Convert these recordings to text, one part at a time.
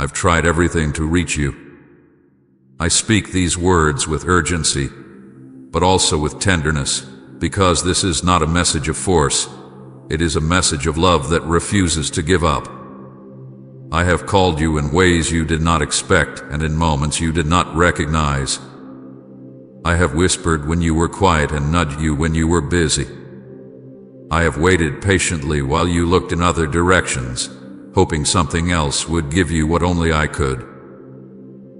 I've tried everything to reach you. I speak these words with urgency, but also with tenderness, because this is not a message of force. It is a message of love that refuses to give up. I have called you in ways you did not expect and in moments you did not recognize. I have whispered when you were quiet and nudged you when you were busy. I have waited patiently while you looked in other directions, hoping something else would give you what only I could.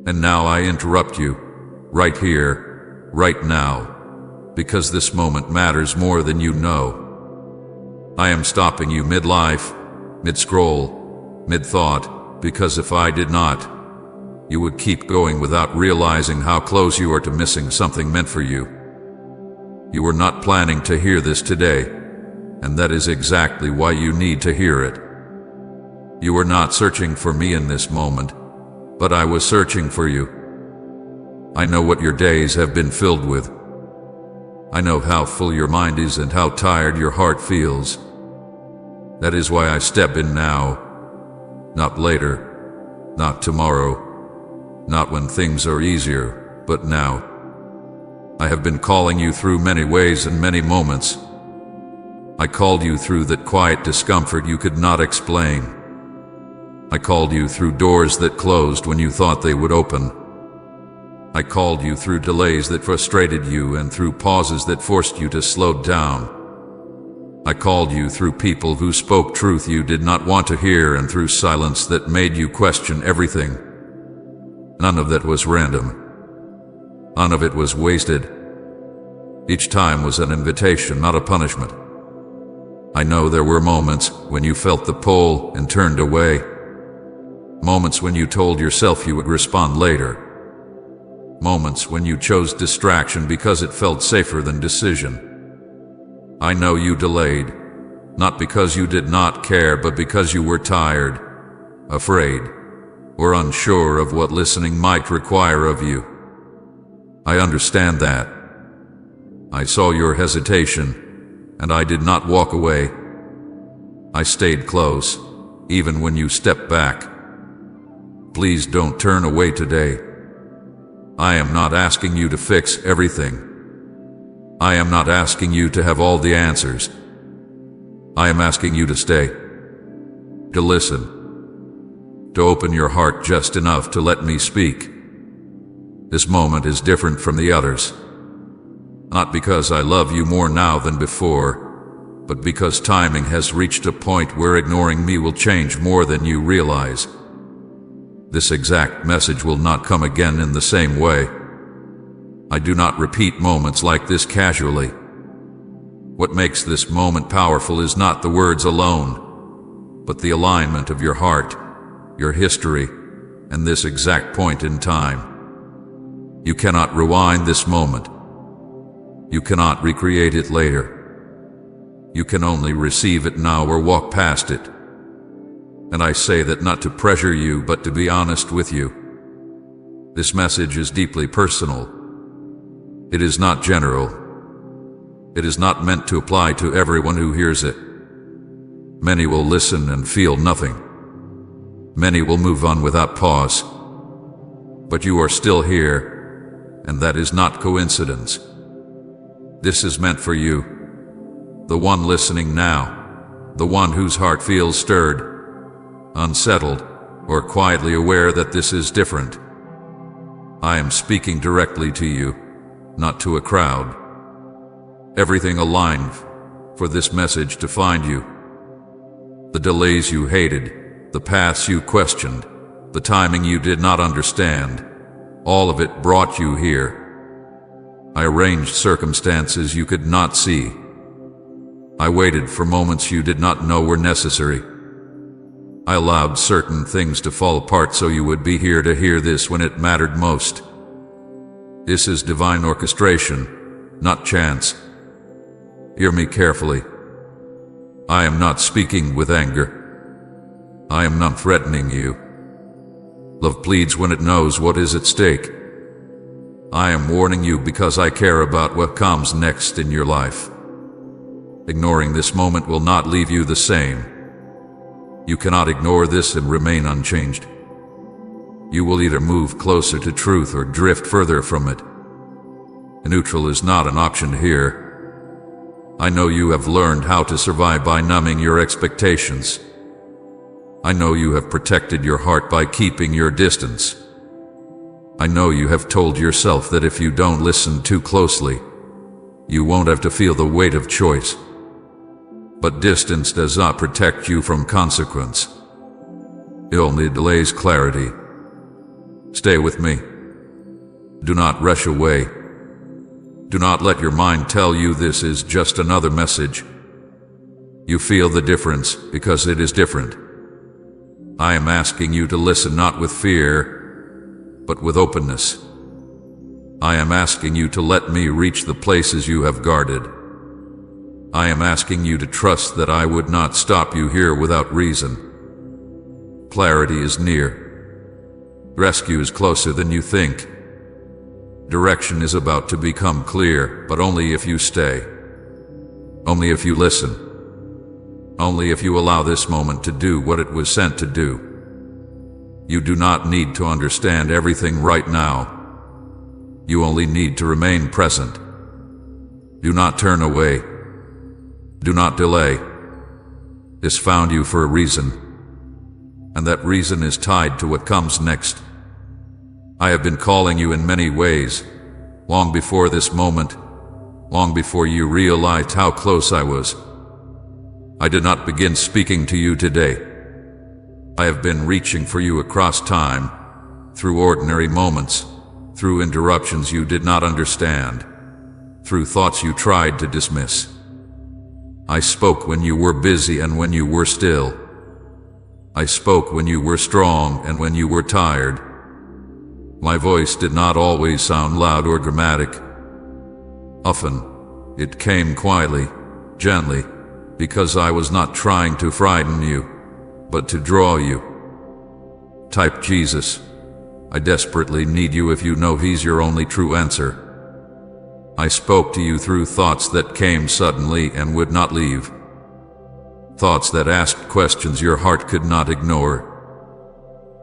And now I interrupt you, right here, right now, because this moment matters more than you know. I am stopping you mid-life, mid-scroll, mid-thought, because if I did not, you would keep going without realizing how close you are to missing something meant for you. You were not planning to hear this today, and that is exactly why you need to hear it. You were not searching for me in this moment, but I was searching for you. I know what your days have been filled with. I know how full your mind is and how tired your heart feels. That is why I step in now, not later, not tomorrow, not when things are easier, but now. I have been calling you through many ways and many moments. I called you through that quiet discomfort you could not explain. I called you through doors that closed when you thought they would open. I called you through delays that frustrated you and through pauses that forced you to slow down. I called you through people who spoke truth you did not want to hear and through silence that made you question everything. None of that was random. None of it was wasted. Each time was an invitation, not a punishment. I know there were moments when you felt the pull and turned away. Moments when you told yourself you would respond later. Moments when you chose distraction because it felt safer than decision. I know you delayed, not because you did not care, but because you were tired, afraid, or unsure of what listening might require of you. I understand that. I saw your hesitation, and I did not walk away. I stayed close, even when you stepped back. Please don't turn away today. I am not asking you to fix everything. I am not asking you to have all the answers. I am asking you to stay, to listen, to open your heart just enough to let me speak. This moment is different from the others. Not because I love you more now than before, but because timing has reached a point where ignoring me will change more than you realize. This exact message will not come again in the same way. I do not repeat moments like this casually. What makes this moment powerful is not the words alone, but the alignment of your heart, your history, and this exact point in time. You cannot rewind this moment. You cannot recreate it later. You can only receive it now or walk past it. And I say that not to pressure you, but to be honest with you. This message is deeply personal. It is not general. It is not meant to apply to everyone who hears it. Many will listen and feel nothing. Many will move on without pause. But you are still here, and that is not coincidence. This is meant for you, the one listening now, the one whose heart feels stirred, unsettled, or quietly aware that this is different. I am speaking directly to you, not to a crowd. Everything aligned for this message to find you. The delays you hated, the paths you questioned, the timing you did not understand, all of it brought you here. I arranged circumstances you could not see. I waited for moments you did not know were necessary. I allowed certain things to fall apart so you would be here to hear this when it mattered most. This is divine orchestration, not chance. Hear me carefully. I am not speaking with anger. I am not threatening you. Love pleads when it knows what is at stake. I am warning you because I care about what comes next in your life. Ignoring this moment will not leave you the same. You cannot ignore this and remain unchanged. You will either move closer to truth or drift further from it. Neutral is not an option here. I know you have learned how to survive by numbing your expectations. I know you have protected your heart by keeping your distance. I know you have told yourself that if you don't listen too closely, you won't have to feel the weight of choice. But distance does not protect you from consequence. It only delays clarity. Stay with me. Do not rush away. Do not let your mind tell you this is just another message. You feel the difference because it is different. I am asking you to listen not with fear, but with openness. I am asking you to let me reach the places you have guarded. I am asking you to trust that I would not stop you here without reason. Clarity is near. Rescue is closer than you think. Direction is about to become clear, but only if you stay. Only if you listen. Only if you allow this moment to do what it was sent to do. You do not need to understand everything right now. You only need to remain present. Do not turn away. Do not delay. This found you for a reason, and that reason is tied to what comes next. I have been calling you in many ways, long before this moment, long before you realized how close I was. I did not begin speaking to you today. I have been reaching for you across time, through ordinary moments, through interruptions you did not understand, through thoughts you tried to dismiss. I spoke when you were busy and when you were still. I spoke when you were strong and when you were tired. My voice did not always sound loud or dramatic. Often, it came quietly, gently, because I was not trying to frighten you, but to draw you. Type Jesus. I desperately need you if you know He's your only true answer. I spoke to you through thoughts that came suddenly and would not leave. Thoughts that asked questions your heart could not ignore.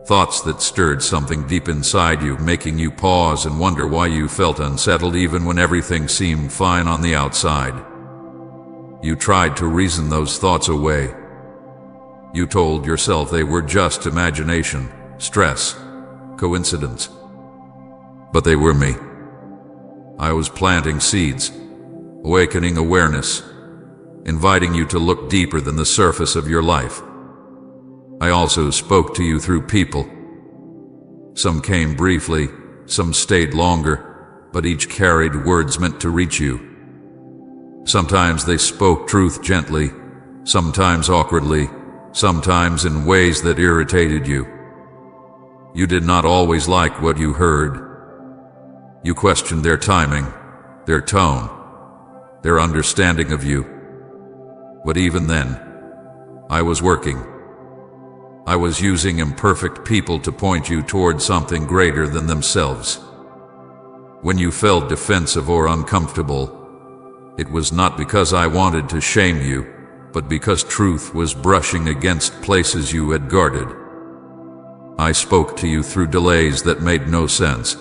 Thoughts that stirred something deep inside you, making you pause and wonder why you felt unsettled even when everything seemed fine on the outside. You tried to reason those thoughts away. You told yourself they were just imagination, stress, coincidence. But they were me. I was planting seeds, awakening awareness, inviting you to look deeper than the surface of your life. I also spoke to you through people. Some came briefly, some stayed longer, but each carried words meant to reach you. Sometimes they spoke truth gently, sometimes awkwardly, sometimes in ways that irritated you. You did not always like what you heard. You questioned their timing, their tone, their understanding of you. But even then, I was working. I was using imperfect people to point you toward something greater than themselves. When you felt defensive or uncomfortable, it was not because I wanted to shame you, but because truth was brushing against places you had guarded. I spoke to you through delays that made no sense.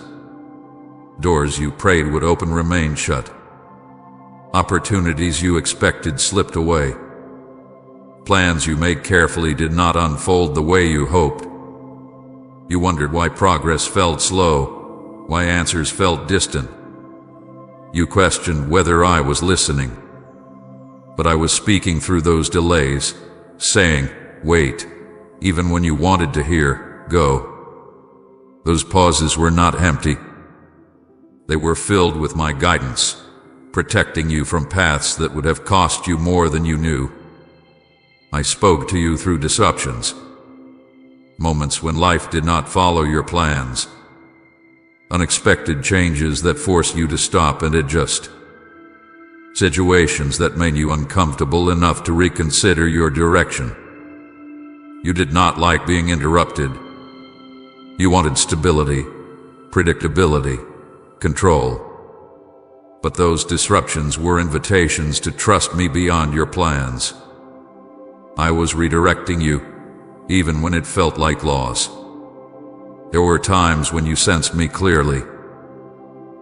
Doors you prayed would open remained shut. Opportunities you expected slipped away. Plans you made carefully did not unfold the way you hoped. You wondered why progress felt slow, why answers felt distant. You questioned whether I was listening. But I was speaking through those delays, saying, wait, even when you wanted to hear, go. Those pauses were not empty. They were filled with my guidance, protecting you from paths that would have cost you more than you knew. I spoke to you through disruptions, moments when life did not follow your plans, unexpected changes that forced you to stop and adjust, situations that made you uncomfortable enough to reconsider your direction. You did not like being interrupted. You wanted stability, predictability, control. But those disruptions were invitations to trust me beyond your plans. I was redirecting you, even when it felt like loss. There were times when you sensed me clearly.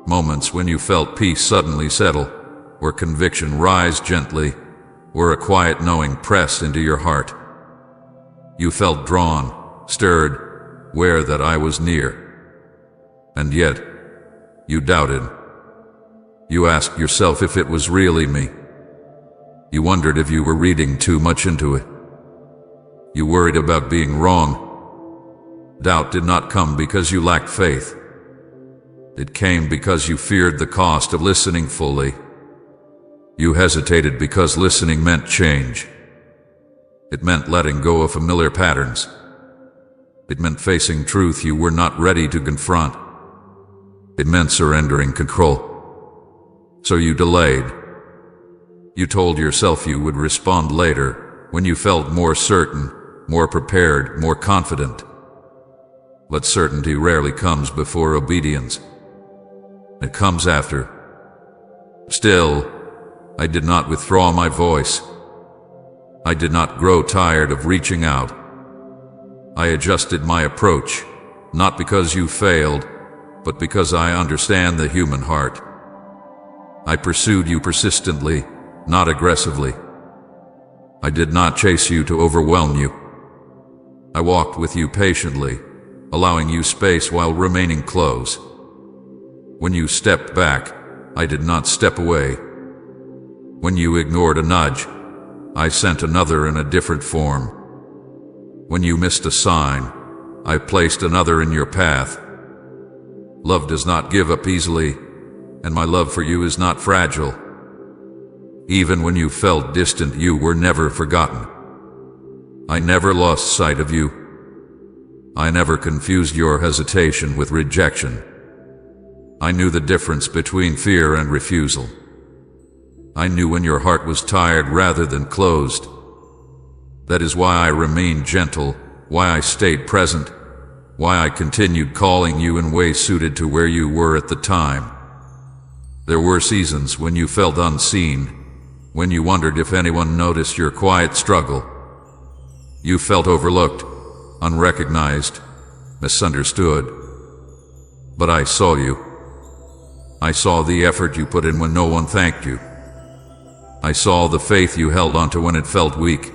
Moments when you felt peace suddenly settle, where conviction rise gently, where a quiet knowing pressed into your heart. You felt drawn, stirred, aware that I was near. And yet, you doubted. You asked yourself if it was really me. You wondered if you were reading too much into it. You worried about being wrong. Doubt did not come because you lacked faith. It came because you feared the cost of listening fully. You hesitated because listening meant change. It meant letting go of familiar patterns. It meant facing truth you were not ready to confront. It meant surrendering control. So you delayed. You told yourself you would respond later, when you felt more certain, more prepared, more confident. But certainty rarely comes before obedience. It comes after. Still, I did not withdraw my voice. I did not grow tired of reaching out. I adjusted my approach, not because you failed, but because I understand the human heart. I pursued you persistently, not aggressively. I did not chase you to overwhelm you. I walked with you patiently, allowing you space while remaining close. When you stepped back, I did not step away. When you ignored a nudge, I sent another in a different form. When you missed a sign, I placed another in your path. Love does not give up easily, and my love for you is not fragile. Even when you felt distant, you were never forgotten. I never lost sight of you. I never confused your hesitation with rejection. I knew the difference between fear and refusal. I knew when your heart was tired rather than closed. That is why I remained gentle, why I stayed present, why I continued calling you in ways suited to where you were at the time. There were seasons when you felt unseen, when you wondered if anyone noticed your quiet struggle. You felt overlooked, unrecognized, misunderstood. But I saw you. I saw the effort you put in when no one thanked you. I saw the faith you held onto when it felt weak.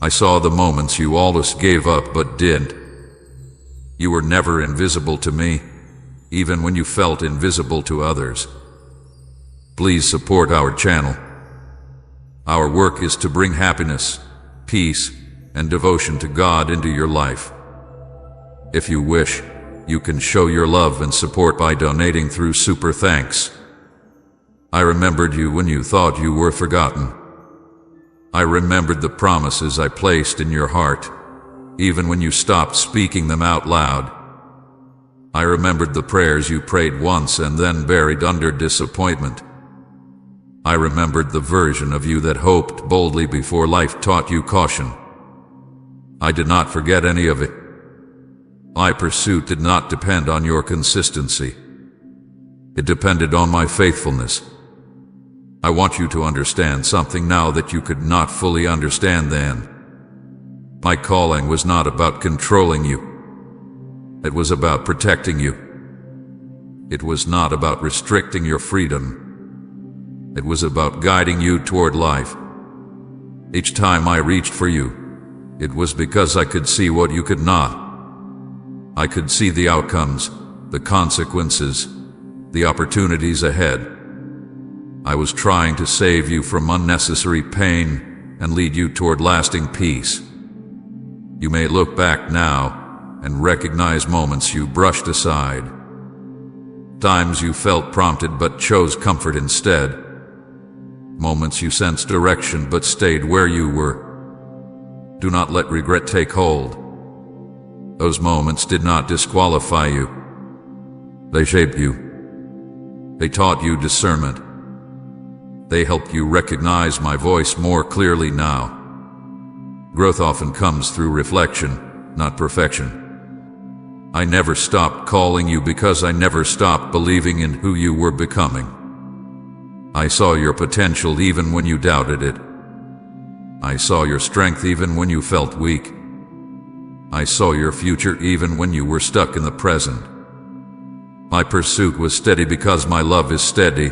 I saw the moments you almost gave up but didn't. You were never invisible to me, even when you felt invisible to others. Please support our channel. Our work is to bring happiness, peace, and devotion to God into your life. If you wish, you can show your love and support by donating through Super Thanks. I remembered you when you thought you were forgotten. I remembered the promises I placed in your heart, even when you stopped speaking them out loud. I remembered the prayers you prayed once and then buried under disappointment. I remembered the version of you that hoped boldly before life taught you caution. I did not forget any of it. My pursuit did not depend on your consistency. It depended on my faithfulness. I want you to understand something now that you could not fully understand then. My calling was not about controlling you. It was about protecting you. It was not about restricting your freedom. It was about guiding you toward life. Each time I reached for you, it was because I could see what you could not. I could see the outcomes, the consequences, the opportunities ahead. I was trying to save you from unnecessary pain and lead you toward lasting peace. You may look back now and recognize moments you brushed aside, times you felt prompted but chose comfort instead, moments you sensed direction but stayed where you were. Do not let regret take hold. Those moments did not disqualify you. They shaped you. They taught you discernment. They helped you recognize my voice more clearly now. Growth often comes through reflection, not perfection. I never stopped calling you because I never stopped believing in who you were becoming. I saw your potential even when you doubted it. I saw your strength even when you felt weak. I saw your future even when you were stuck in the present. My pursuit was steady because my love is steady.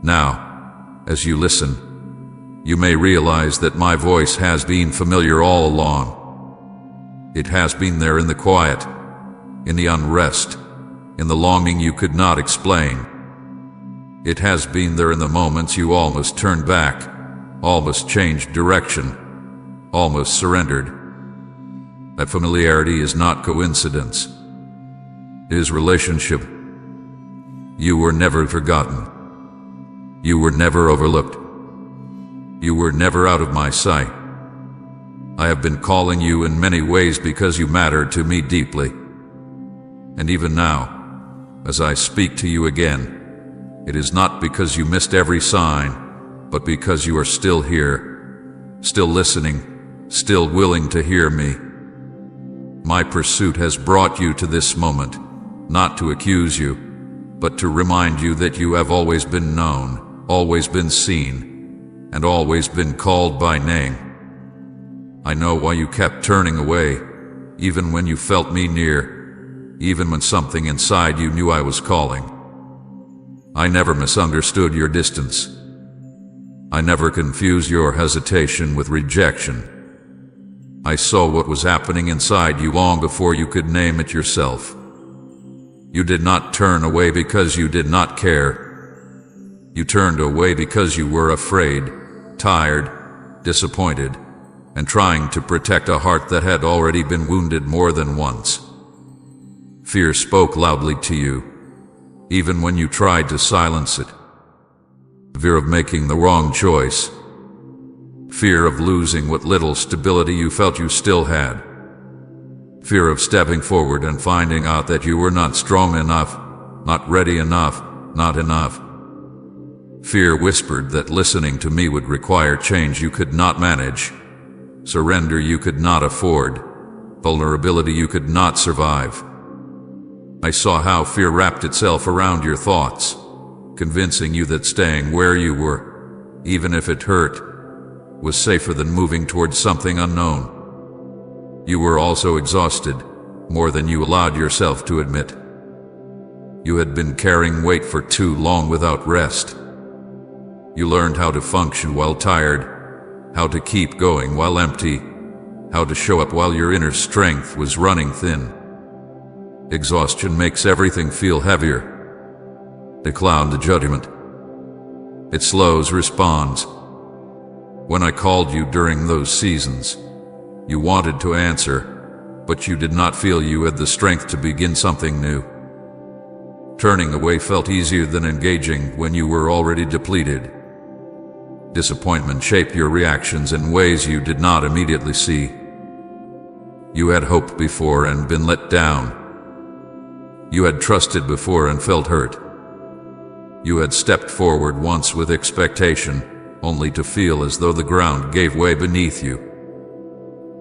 Now, as you listen, you may realize that my voice has been familiar all along. It has been there in the quiet, in the unrest, in the longing you could not explain. It has been there in the moments you almost turned back, almost changed direction, almost surrendered. That familiarity is not coincidence. It is relationship. You were never forgotten. You were never overlooked. You were never out of my sight. I have been calling you in many ways because you matter to me deeply. And even now, as I speak to you again, it is not because you missed every sign, but because you are still here, still listening, still willing to hear me. My pursuit has brought you to this moment, not to accuse you, but to remind you that you have always been known, always been seen, and always been called by name. I know why you kept turning away, even when you felt me near, even when something inside you knew I was calling. I never misunderstood your distance. I never confused your hesitation with rejection. I saw what was happening inside you long before you could name it yourself. You did not turn away because you did not care. You turned away because you were afraid, tired, disappointed, and trying to protect a heart that had already been wounded more than once. Fear spoke loudly to you, even when you tried to silence it. Fear of making the wrong choice. Fear of losing what little stability you felt you still had. Fear of stepping forward and finding out that you were not strong enough, not ready enough, not enough. Fear whispered that listening to me would require change you could not manage, surrender you could not afford, vulnerability you could not survive. I saw how fear wrapped itself around your thoughts, convincing you that staying where you were, even if it hurt, was safer than moving towards something unknown. You were also exhausted, more than you allowed yourself to admit. You had been carrying weight for too long without rest. You learned how to function while tired, how to keep going while empty, how to show up while your inner strength was running thin. Exhaustion makes everything feel heavier. It clouds the judgment. It slows responds. When I called you during those seasons, you wanted to answer, but you did not feel you had the strength to begin something new. Turning away felt easier than engaging when you were already depleted. Disappointment shaped your reactions in ways you did not immediately see. You had hoped before and been let down. You had trusted before and felt hurt. You had stepped forward once with expectation, only to feel as though the ground gave way beneath you.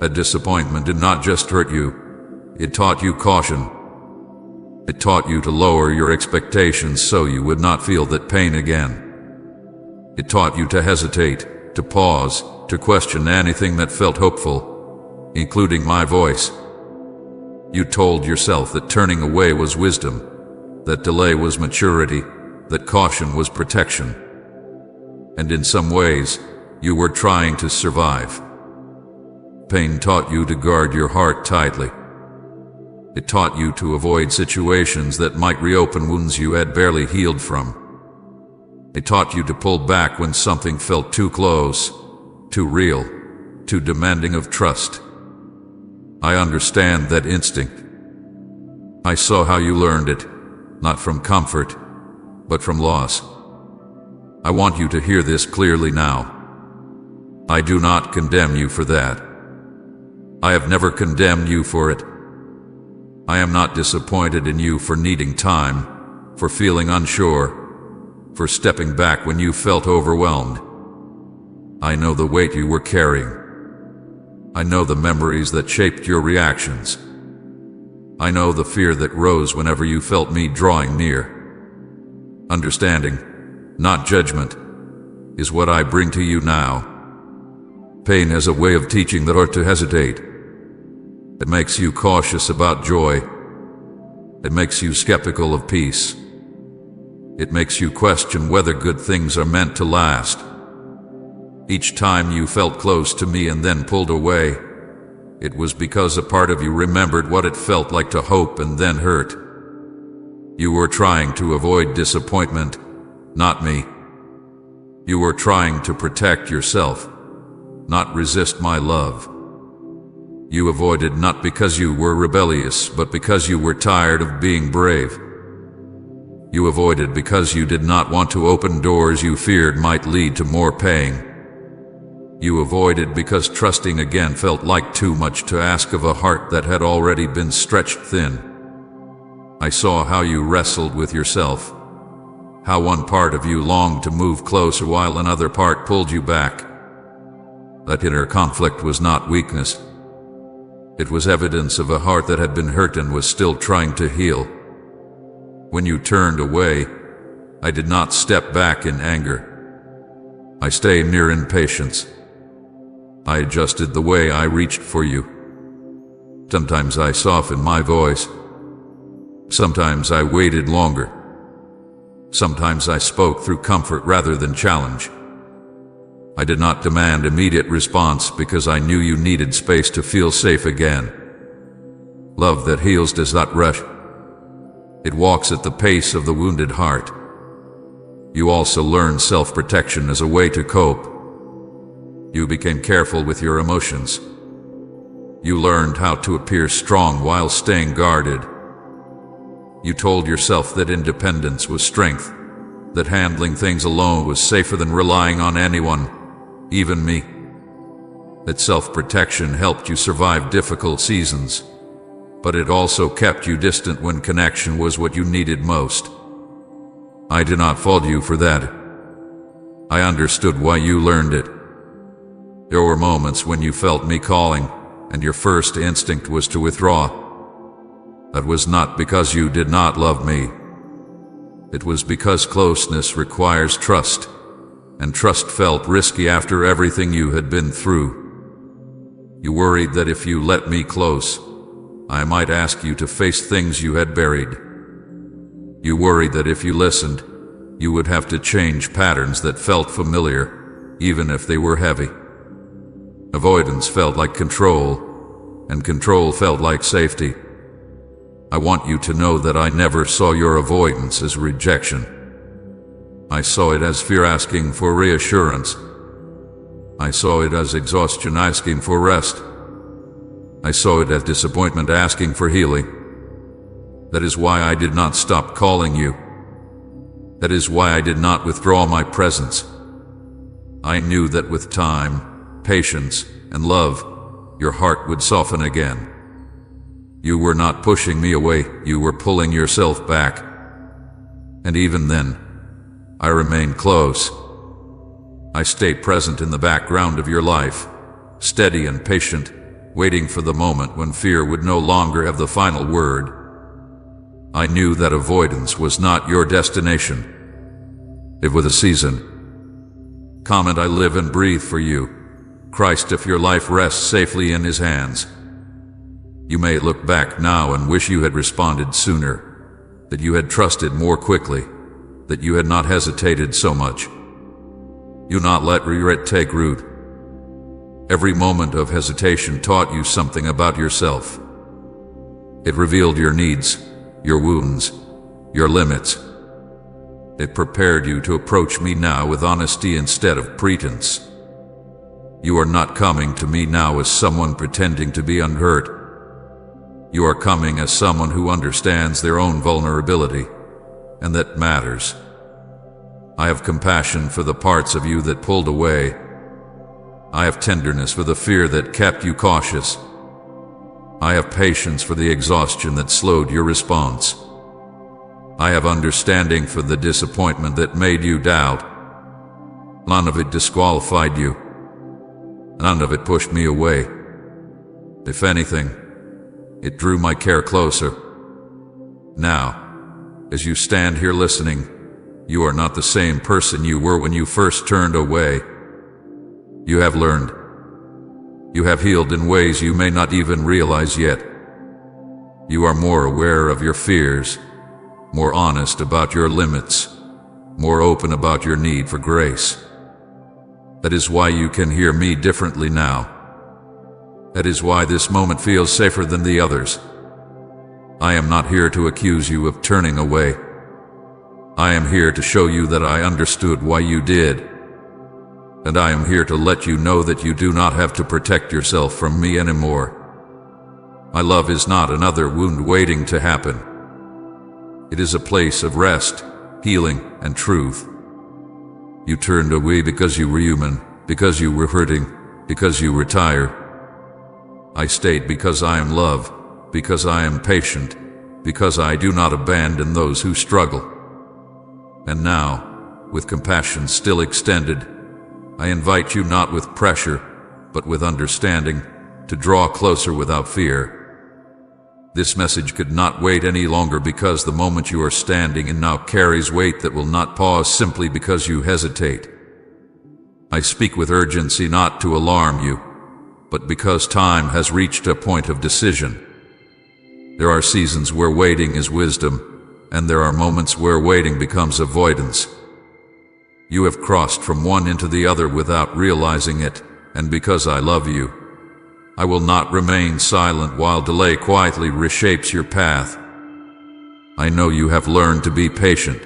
That disappointment did not just hurt you, it taught you caution. It taught you to lower your expectations so you would not feel that pain again. It taught you to hesitate, to pause, to question anything that felt hopeful, including my voice. You told yourself that turning away was wisdom, that delay was maturity, that caution was protection. And in some ways, you were trying to survive. Pain taught you to guard your heart tightly. It taught you to avoid situations that might reopen wounds you had barely healed from. It taught you to pull back when something felt too close, too real, too demanding of trust. I understand that instinct. I saw how you learned it, not from comfort, but from loss. I want you to hear this clearly now. I do not condemn you for that. I have never condemned you for it. I am not disappointed in you for needing time, for feeling unsure, for stepping back when you felt overwhelmed. I know the weight you were carrying. I know the memories that shaped your reactions. I know the fear that rose whenever you felt me drawing near. Understanding, not judgment, is what I bring to you now. Pain has a way of teaching the heart to hesitate. It makes you cautious about joy. It makes you skeptical of peace. It makes you question whether good things are meant to last. Each time you felt close to me and then pulled away, it was because a part of you remembered what it felt like to hope and then hurt. You were trying to avoid disappointment, not me. You were trying to protect yourself, not resist my love. You avoided not because you were rebellious, but because you were tired of being brave. You avoided because you did not want to open doors you feared might lead to more pain. You avoided because trusting again felt like too much to ask of a heart that had already been stretched thin. I saw how you wrestled with yourself, how one part of you longed to move closer while another part pulled you back. That inner conflict was not weakness. It was evidence of a heart that had been hurt and was still trying to heal. When you turned away, I did not step back in anger. I stayed near in patience. I adjusted the way I reached for you. Sometimes I softened my voice. Sometimes I waited longer. Sometimes I spoke through comfort rather than challenge. I did not demand immediate response because I knew you needed space to feel safe again. Love that heals does not rush. It walks at the pace of the wounded heart. You also learned self-protection as a way to cope. You became careful with your emotions. You learned how to appear strong while staying guarded. You told yourself that independence was strength, that handling things alone was safer than relying on anyone, even me. That self-protection helped you survive difficult seasons, but it also kept you distant when connection was what you needed most. I did not fault you for that. I understood why you learned it. There were moments when you felt me calling, and your first instinct was to withdraw. That was not because you did not love me. It was because closeness requires trust, and trust felt risky after everything you had been through. You worried that if you let me close, I might ask you to face things you had buried. You worried that if you listened, you would have to change patterns that felt familiar, even if they were heavy. Avoidance felt like control, and control felt like safety. I want you to know that I never saw your avoidance as rejection. I saw it as fear asking for reassurance. I saw it as exhaustion asking for rest. I saw it as disappointment asking for healing. That is why I did not stop calling you. That is why I did not withdraw my presence. I knew that with time, patience, and love, your heart would soften again. You were not pushing me away, you were pulling yourself back. And even then, I remained close. I stayed present in the background of your life, steady and patient, waiting for the moment when fear would no longer have the final word. I knew that avoidance was not your destination. It was a season. Comment, I live and breathe for you. Christ, if your life rests safely in His hands. You may look back now and wish you had responded sooner, that you had trusted more quickly, that you had not hesitated so much. You not let regret take root. Every moment of hesitation taught you something about yourself. It revealed your needs, your wounds, your limits. It prepared you to approach me now with honesty instead of pretense. You are not coming to me now as someone pretending to be unhurt. You are coming as someone who understands their own vulnerability, and that matters. I have compassion for the parts of you that pulled away. I have tenderness for the fear that kept you cautious. I have patience for the exhaustion that slowed your response. I have understanding for the disappointment that made you doubt. None of it disqualified you. None of it pushed me away. If anything, it drew my care closer. Now, as you stand here listening, you are not the same person you were when you first turned away. You have learned. You have healed in ways you may not even realize yet. You are more aware of your fears, more honest about your limits, more open about your need for grace. That is why you can hear me differently now. That is why this moment feels safer than the others. I am not here to accuse you of turning away. I am here to show you that I understood why you did. And I am here to let you know that you do not have to protect yourself from me anymore. My love is not another wound waiting to happen. It is a place of rest, healing, and truth. You turned away because you were human, because you were hurting, because you were tired. I stayed because I am love, because I am patient, because I do not abandon those who struggle. And now, with compassion still extended, I invite you not with pressure, but with understanding, to draw closer without fear. This message could not wait any longer because the moment you are standing in now carries weight that will not pause simply because you hesitate. I speak with urgency not to alarm you, but because time has reached a point of decision. There are seasons where waiting is wisdom, and there are moments where waiting becomes avoidance. You have crossed from one into the other without realizing it, and because I love you, I will not remain silent while delay quietly reshapes your path. I know you have learned to be patient.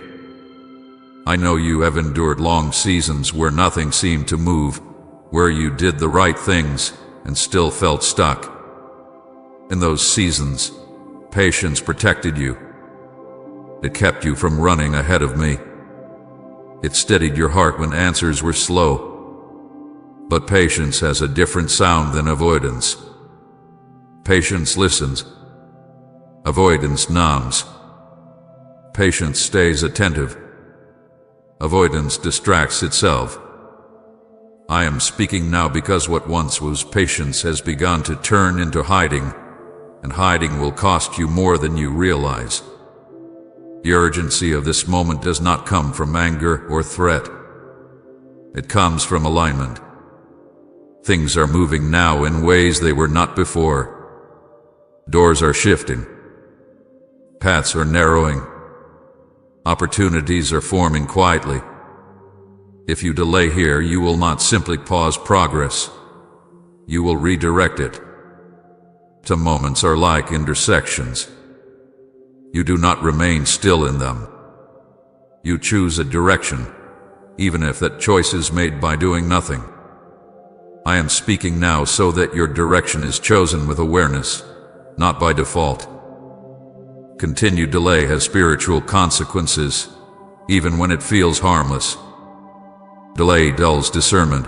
I know you have endured long seasons where nothing seemed to move, where you did the right things and still felt stuck. In those seasons, patience protected you. It kept you from running ahead of me. It steadied your heart when answers were slow. But patience has a different sound than avoidance. Patience listens. Avoidance numbs. Patience stays attentive. Avoidance distracts itself. I am speaking now because what once was patience has begun to turn into hiding, and hiding will cost you more than you realize. The urgency of this moment does not come from anger or threat. It comes from alignment. Things are moving now in ways they were not before. Doors are shifting. Paths are narrowing. Opportunities are forming quietly. If you delay here, you will not simply pause progress. You will redirect it. Some moments are like intersections. You do not remain still in them. You choose a direction, even if that choice is made by doing nothing. I am speaking now so that your direction is chosen with awareness, not by default. Continued delay has spiritual consequences, even when it feels harmless. Delay dulls discernment.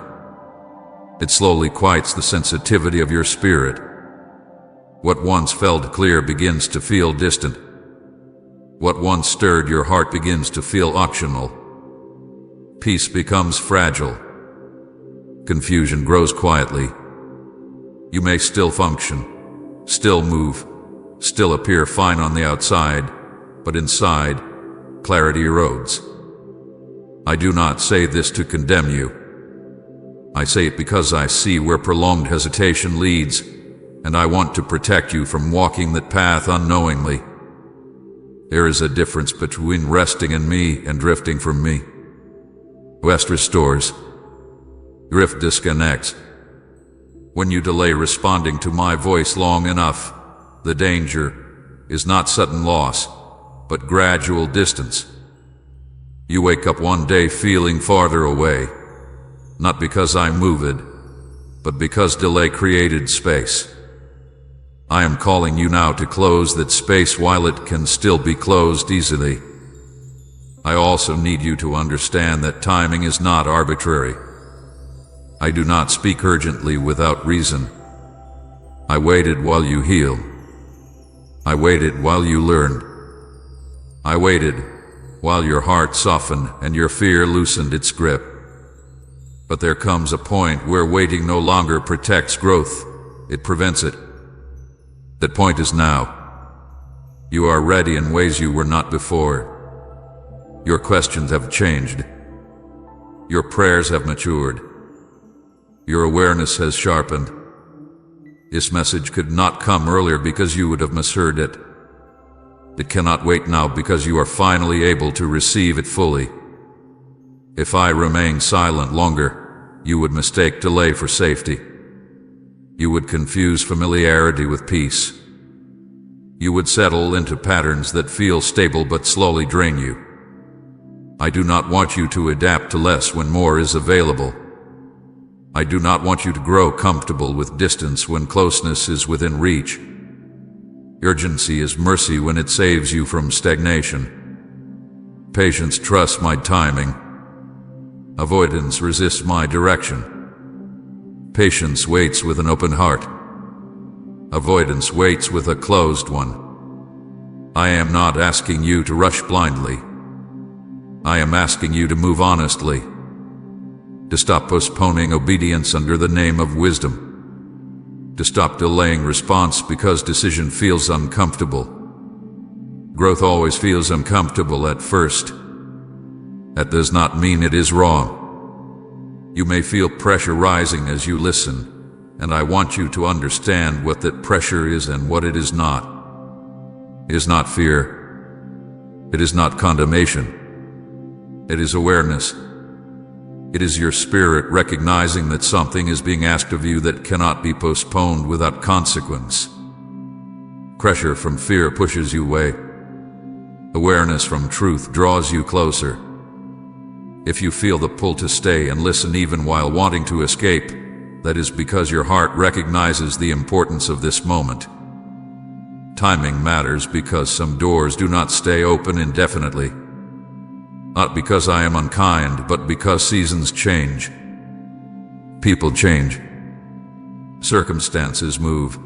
It slowly quiets the sensitivity of your spirit. What once felt clear begins to feel distant. What once stirred your heart begins to feel optional. Peace becomes fragile. Confusion grows quietly. You may still function, still move, still appear fine on the outside, but inside, clarity erodes. I do not say this to condemn you. I say it because I see where prolonged hesitation leads, and I want to protect you from walking that path unknowingly. There is a difference between resting in me and drifting from me. Rest restores. Drift disconnects. When you delay responding to my voice long enough, the danger is not sudden loss, but gradual distance. You wake up one day feeling farther away, not because I moved, but because delay created space. I am calling you now to close that space while it can still be closed easily. I also need you to understand that timing is not arbitrary. I do not speak urgently without reason. I waited while you healed. I waited while you learned. I waited while your heart softened and your fear loosened its grip. But there comes a point where waiting no longer protects growth, it prevents it. That point is now. You are ready in ways you were not before. Your questions have changed. Your prayers have matured. Your awareness has sharpened. This message could not come earlier because you would have misheard it. It cannot wait now because you are finally able to receive it fully. If I remain silent longer, you would mistake delay for safety. You would confuse familiarity with peace. You would settle into patterns that feel stable but slowly drain you. I do not want you to adapt to less when more is available. I do not want you to grow comfortable with distance when closeness is within reach. Urgency is mercy when it saves you from stagnation. Patience trusts my timing. Avoidance resists my direction. Patience waits with an open heart. Avoidance waits with a closed one. I am not asking you to rush blindly. I am asking you to move honestly. To stop postponing obedience under the name of wisdom. To stop delaying response because decision feels uncomfortable. Growth always feels uncomfortable at first. That does not mean it is wrong. You may feel pressure rising as you listen, and I want you to understand what that pressure is and what it is not. It is not fear. It is not condemnation. It is awareness. It is your spirit recognizing that something is being asked of you that cannot be postponed without consequence. Pressure from fear pushes you away. Awareness from truth draws you closer. If you feel the pull to stay and listen even while wanting to escape, that is because your heart recognizes the importance of this moment. Timing matters because some doors do not stay open indefinitely. Not because I am unkind, but because seasons change. People change. Circumstances move.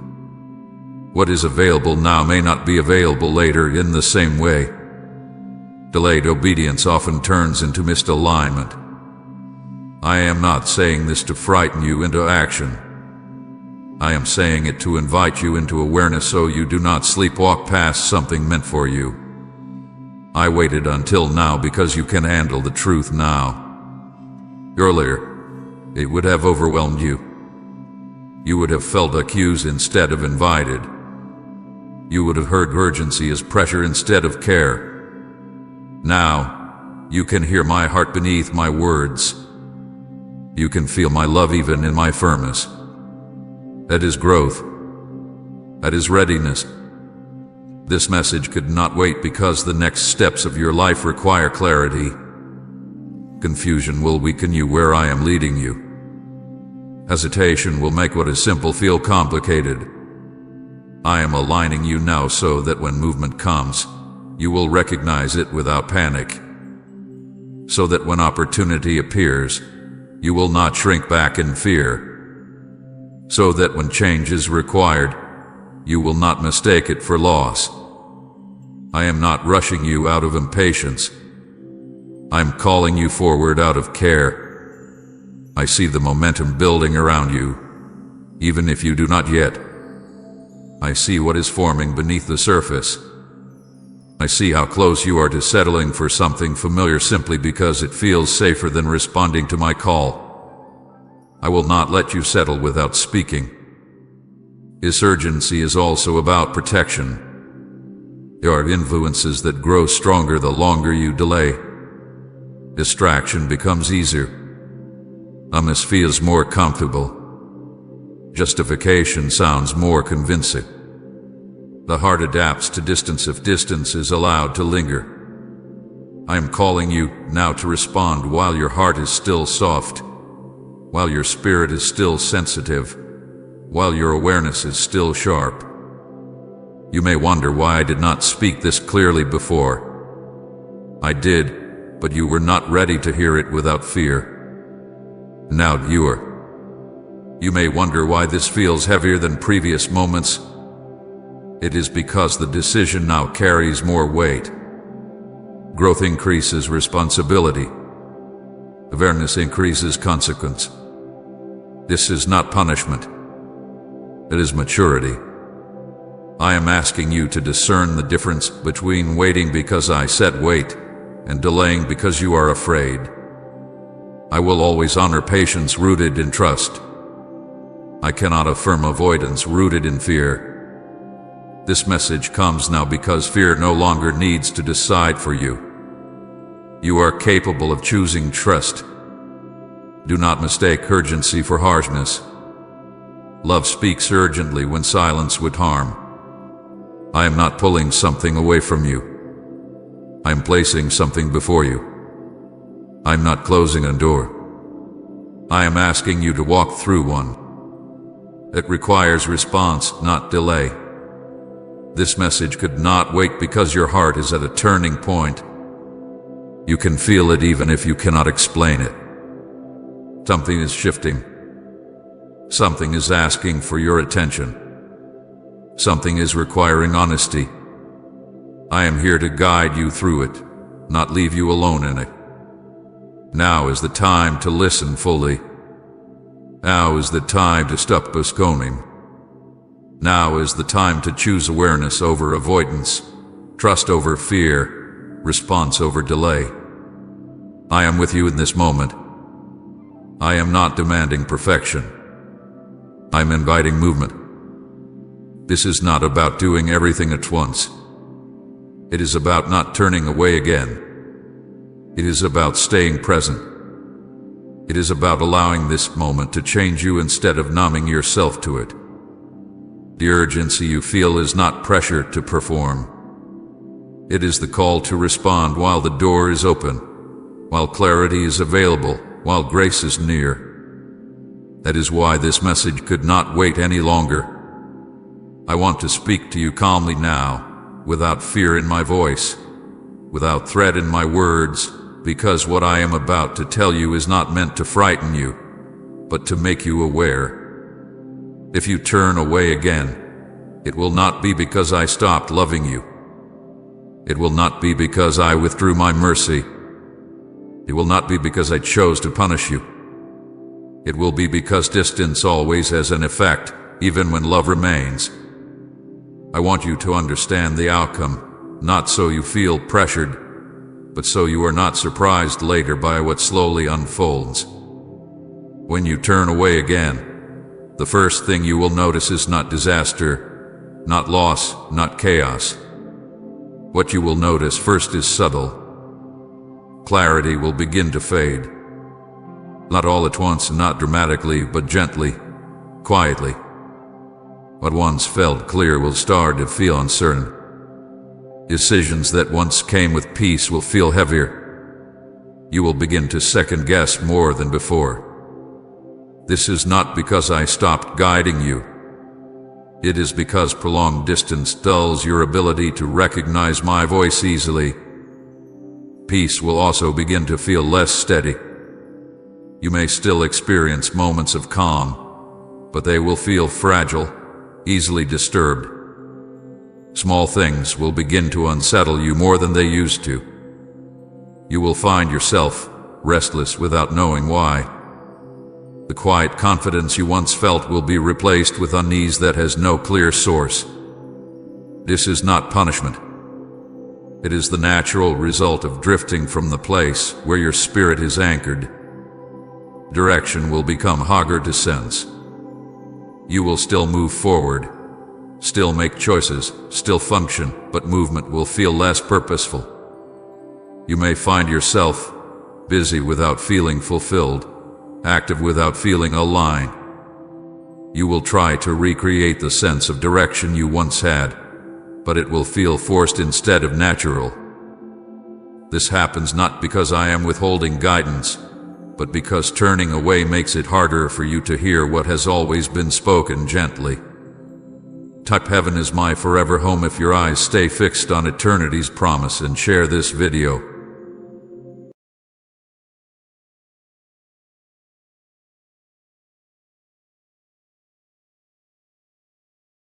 What is available now may not be available later in the same way. Delayed obedience often turns into misalignment. I am not saying this to frighten you into action. I am saying it to invite you into awareness so you do not sleepwalk past something meant for you. I waited until now because you can handle the truth now. Earlier, it would have overwhelmed you. You would have felt accused instead of invited. You would have heard urgency as pressure instead of care. Now, you can hear my heart beneath my words. You can feel my love even in my firmness. That is growth. That is readiness. This message could not wait because the next steps of your life require clarity. Confusion will weaken you where I am leading you. Hesitation will make what is simple feel complicated. I am aligning you now so that when movement comes, you will recognize it without panic. So that when opportunity appears, you will not shrink back in fear. So that when change is required, you will not mistake it for loss. I am not rushing you out of impatience. I am calling you forward out of care. I see the momentum building around you, even if you do not yet. I see what is forming beneath the surface. I see how close you are to settling for something familiar simply because it feels safer than responding to my call. I will not let you settle without speaking. This urgency is also about protection. There are influences that grow stronger the longer you delay. Distraction becomes easier. Numbness feels more comfortable. Justification sounds more convincing. The heart adapts to distance if distance is allowed to linger. I am calling you now to respond while your heart is still soft, while your spirit is still sensitive, while your awareness is still sharp. You may wonder why I did not speak this clearly before. I did, but you were not ready to hear it without fear. Now you are. You may wonder why this feels heavier than previous moments. It is because the decision now carries more weight. Growth increases responsibility. Awareness increases consequence. This is not punishment. It is maturity. I am asking you to discern the difference between waiting because I said wait and delaying because you are afraid. I will always honor patience rooted in trust. I cannot affirm avoidance rooted in fear. This message comes now because fear no longer needs to decide for you. You are capable of choosing trust. Do not mistake urgency for harshness. Love speaks urgently when silence would harm. I am not pulling something away from you. I am placing something before you. I am not closing a door. I am asking you to walk through one. It requires response, not delay. This message could not wait because your heart is at a turning point. You can feel it even if you cannot explain it. Something is shifting. Something is asking for your attention. Something is requiring honesty. I am here to guide you through it, not leave you alone in it. Now is the time to listen fully. Now is the time to stop postponing. Now is the time to choose awareness over avoidance, trust over fear, response over delay. I am with you in this moment. I am not demanding perfection. I am inviting movement. This is not about doing everything at once. It is about not turning away again. It is about staying present. It is about allowing this moment to change you instead of numbing yourself to it. The urgency you feel is not pressure to perform. It is the call to respond while the door is open, while clarity is available, while grace is near. That is why this message could not wait any longer. I want to speak to you calmly now, without fear in my voice, without threat in my words, because what I am about to tell you is not meant to frighten you, but to make you aware. If you turn away again, it will not be because I stopped loving you. It will not be because I withdrew my mercy. It will not be because I chose to punish you. It will be because distance always has an effect, even when love remains. I want you to understand the outcome, not so you feel pressured, but so you are not surprised later by what slowly unfolds. When you turn away again, the first thing you will notice is not disaster, not loss, not chaos. What you will notice first is subtle. Clarity will begin to fade. Not all at once, not dramatically, but gently, quietly. What once felt clear will start to feel uncertain. Decisions that once came with peace will feel heavier. You will begin to second guess more than before. This is not because I stopped guiding you. It is because prolonged distance dulls your ability to recognize my voice easily. Peace will also begin to feel less steady. You may still experience moments of calm, but they will feel fragile, easily disturbed. Small things will begin to unsettle you more than they used to. You will find yourself restless without knowing why. The quiet confidence you once felt will be replaced with unease that has no clear source. This is not punishment. It is the natural result of drifting from the place where your spirit is anchored. Direction will become harder to sense. You will still move forward, still make choices, still function, but movement will feel less purposeful. You may find yourself busy without feeling fulfilled, active without feeling aligned. You will try to recreate the sense of direction you once had, but it will feel forced instead of natural. This happens not because I am withholding guidance, but because turning away makes it harder for you to hear what has always been spoken gently. Type "Heaven is my forever home" if your eyes stay fixed on eternity's promise and share this video.